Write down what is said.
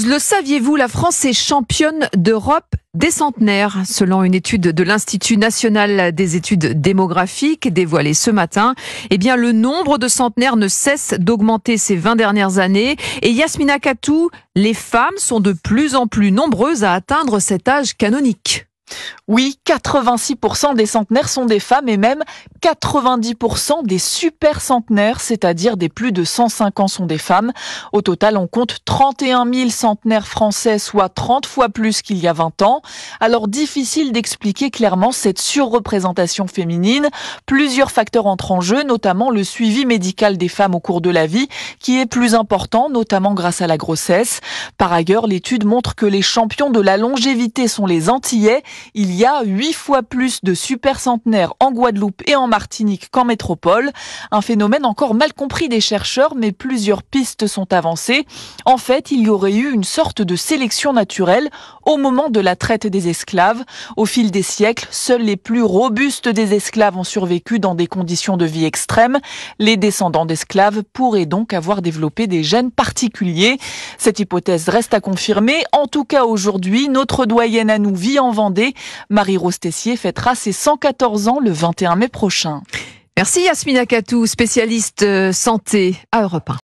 Le saviez-vous, la France est championne d'Europe des centenaires, selon une étude de l'Institut national des études démographiques dévoilée ce matin. Eh bien, le nombre de centenaires ne cesse d'augmenter ces 20 dernières années. Et Yasmina Katou, les femmes sont de plus en plus nombreuses à atteindre cet âge canonique. Oui, 86% des centenaires sont des femmes et même 90% des super centenaires, c'est-à-dire des plus de 105 ans, sont des femmes. Au total, on compte 31 000 centenaires français, soit 30 fois plus qu'il y a 20 ans. Alors, difficile d'expliquer clairement cette surreprésentation féminine. Plusieurs facteurs entrent en jeu, notamment le suivi médical des femmes au cours de la vie, qui est plus important, notamment grâce à la grossesse. Par ailleurs, l'étude montre que les champions de la longévité sont les Antillais. Il y a 8 fois plus de super centenaires en Guadeloupe et en Martinique qu'en métropole. Un phénomène encore mal compris des chercheurs, mais plusieurs pistes sont avancées. En fait, il y aurait eu une sorte de sélection naturelle au moment de la traite des esclaves. Au fil des siècles, seuls les plus robustes des esclaves ont survécu dans des conditions de vie extrêmes. Les descendants d'esclaves pourraient donc avoir développé des gènes particuliers. Cette hypothèse reste à confirmer. En tout cas, aujourd'hui, notre doyenne à nous vit en Vendée. Marie-Rose Tessier fêtera ses 114 ans le 21 mai prochain. Merci Yasmina Katou, spécialiste santé à Europe 1.